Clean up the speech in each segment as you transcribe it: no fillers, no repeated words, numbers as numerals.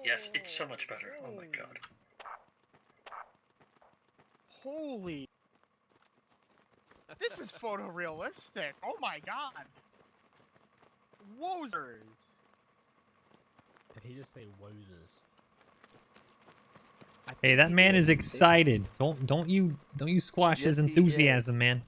Yes, it's so much better. Oh my god. Holy. This is photorealistic. Oh my god. Wozers. Did he just say wozers? Hey, that man is excited. Don't you squash his enthusiasm, man.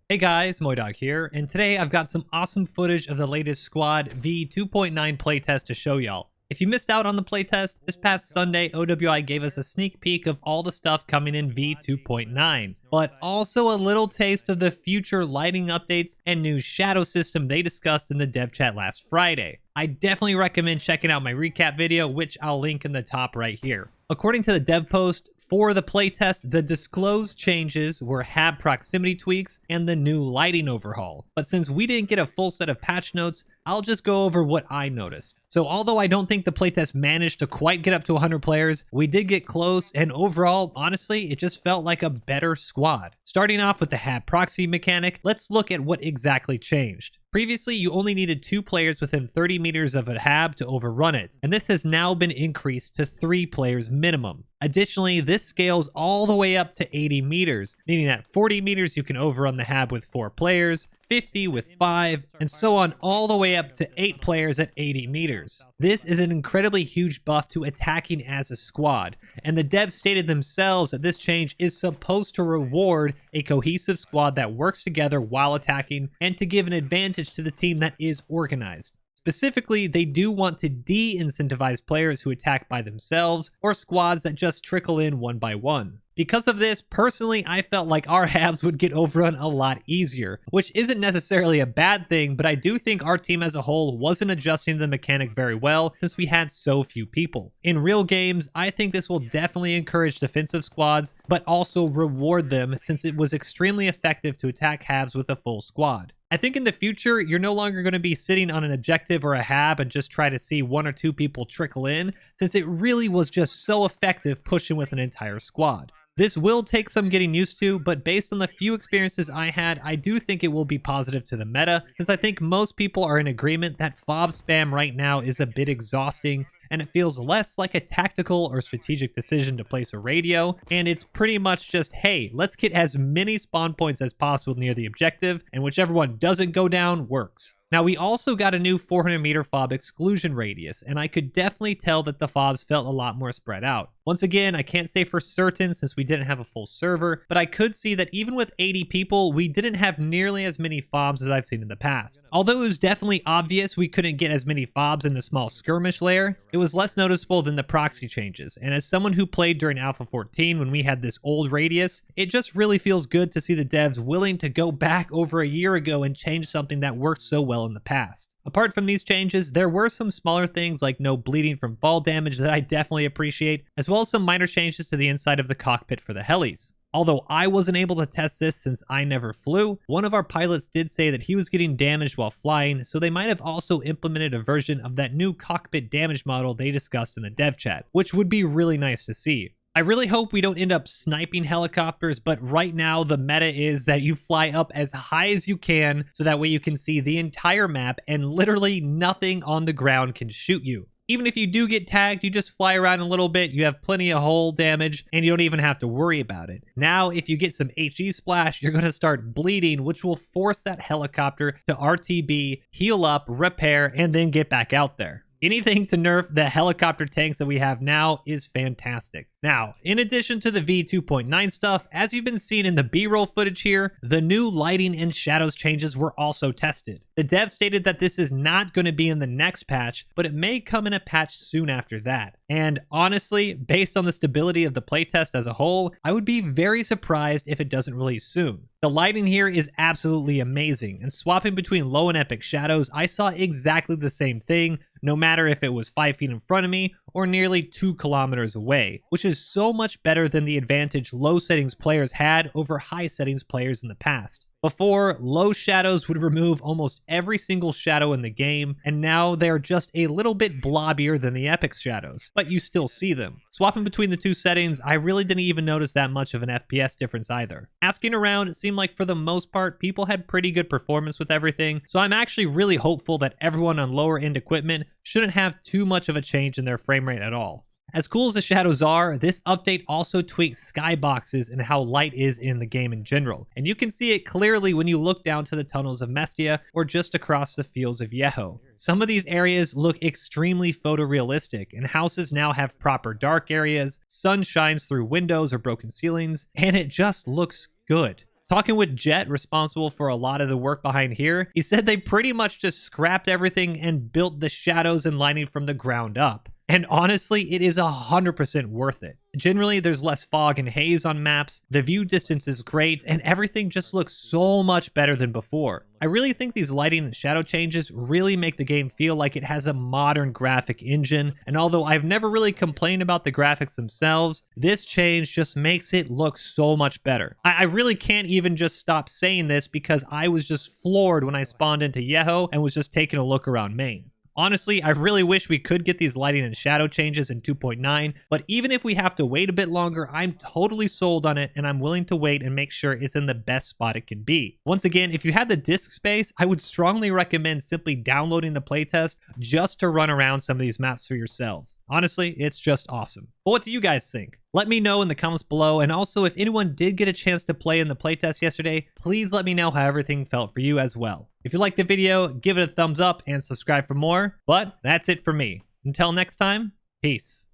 Hey guys, MoiDawg here, and today I've got some awesome footage of the latest Squad V2.9 playtest to show y'all. If you missed out on the playtest, this past Sunday, OWI gave us a sneak peek of all the stuff coming in V2.9, but also a little taste of the future lighting updates and new shadow system they discussed in the dev chat last Friday. I definitely recommend checking out my recap video, which I'll link in the top right here. According to the dev post, for the playtest, the disclosed changes were HAB proximity tweaks and the new lighting overhaul. But since we didn't get a full set of patch notes, I'll just go over what I noticed. So although I don't think the playtest managed to quite get up to 100 players, we did get close, and overall, honestly, it just felt like a better squad. Starting off with the HAB proxy mechanic, let's look at what exactly changed. Previously, you only needed 2 players within 30 meters of a HAB to overrun it, and this has now been increased to 3 players minimum. Additionally, this scales all the way up to 80 meters, meaning at 40 meters you can overrun the HAB with 4 players, 50 with 5, and so on all the way up to 8 players at 80 meters. This is an incredibly huge buff to attacking as a squad, and the devs stated themselves that this change is supposed to reward a cohesive squad that works together while attacking and to give an advantage to the team that is organized. Specifically, they do want to de-incentivize players who attack by themselves or squads that just trickle in one by one. Because of this, personally, I felt like our HABs would get overrun a lot easier, which isn't necessarily a bad thing, but I do think our team as a whole wasn't adjusting the mechanic very well since we had so few people. In real games, I think this will definitely encourage defensive squads, but also reward them since it was extremely effective to attack HABs with a full squad. I think in the future, you're no longer going to be sitting on an objective or a HAB and just try to see 1 or 2 people trickle in, since it really was just so effective pushing with an entire squad. This will take some getting used to, but based on the few experiences I had, I do think it will be positive to the meta, since I think most people are in agreement that FOB spam right now is a bit exhausting, and it feels less like a tactical or strategic decision to place a radio, and it's pretty much just, hey, let's get as many spawn points as possible near the objective, and whichever one doesn't go down works. Now, we also got a new 400 meter FOB exclusion radius, and I could definitely tell that the FOBs felt a lot more spread out. Once again, I can't say for certain since we didn't have a full server, but I could see that even with 80 people, we didn't have nearly as many FOBs as I've seen in the past. Although it was definitely obvious we couldn't get as many FOBs in the small skirmish layer, it was less noticeable than the proxy changes, and as someone who played during Alpha 14 when we had this old radius, it just really feels good to see the devs willing to go back over a year ago and change something that worked so well in the past. Apart from these changes, there were some smaller things like no bleeding from fall damage that I definitely appreciate, as well as some minor changes to the inside of the cockpit for the helis. Although I wasn't able to test this since I never flew, one of our pilots did say that he was getting damaged while flying, so they might have also implemented a version of that new cockpit damage model they discussed in the dev chat, which would be really nice to see. I really hope we don't end up sniping helicopters, but right now the meta is that you fly up as high as you can so that way you can see the entire map and literally nothing on the ground can shoot you. Even if you do get tagged, you just fly around a little bit, you have plenty of hull damage, and you don't even have to worry about it. Now, if you get some HE splash, you're going to start bleeding, which will force that helicopter to RTB, heal up, repair, and then get back out there. Anything to nerf the helicopter tanks that we have now is fantastic. Now, in addition to the V2.9 stuff, as you've been seeing in the B-roll footage here, the new lighting and shadows changes were also tested. The dev stated that this is not going to be in the next patch, but it may come in a patch soon after that. And honestly, based on the stability of the playtest as a whole, I would be very surprised if it doesn't release soon. The lighting here is absolutely amazing, and swapping between low and epic shadows, I saw exactly the same thing, no matter if it was 5 feet in front of me or nearly 2 kilometers away, which is so much better than the advantage low settings players had over high settings players in the past. Before, low shadows would remove almost every single shadow in the game, and now they're just a little bit blobbier than the epic shadows, but you still see them. Swapping between the two settings, I really didn't even notice that much of an FPS difference either. Asking around, it seemed like for the most part, people had pretty good performance with everything, so I'm actually really hopeful that everyone on lower end equipment shouldn't have too much of a change in their frame frame rate at all. As cool as the shadows are, this update also tweaks skyboxes and how light is in the game in general, and you can see it clearly when you look down to the tunnels of Mestia or just across the fields of Yeho. Some of these areas look extremely photorealistic, and houses now have proper dark areas, sun shines through windows or broken ceilings, and it just looks good. Talking with Jet, responsible for a lot of the work behind here, he said they pretty much just scrapped everything and built the shadows and lighting from the ground up. And honestly, it is 100% worth it. Generally, there's less fog and haze on maps, the view distance is great, and everything just looks so much better than before. I really think these lighting and shadow changes really make the game feel like it has a modern graphic engine, and although I've never really complained about the graphics themselves, this change just makes it look so much better. I really can't even just stop saying this because I was just floored when I spawned into Yeho and was just taking a look around main. Honestly, I really wish we could get these lighting and shadow changes in 2.9, but even if we have to wait a bit longer, I'm totally sold on it and I'm willing to wait and make sure it's in the best spot it can be. Once again, if you had the disk space, I would strongly recommend simply downloading the playtest just to run around some of these maps for yourselves. Honestly, it's just awesome. But what do you guys think? Let me know in the comments below, and also if anyone did get a chance to play in the playtest yesterday, please let me know how everything felt for you as well. If you liked the video, give it a thumbs up and subscribe for more, but that's it for me. Until next time, peace.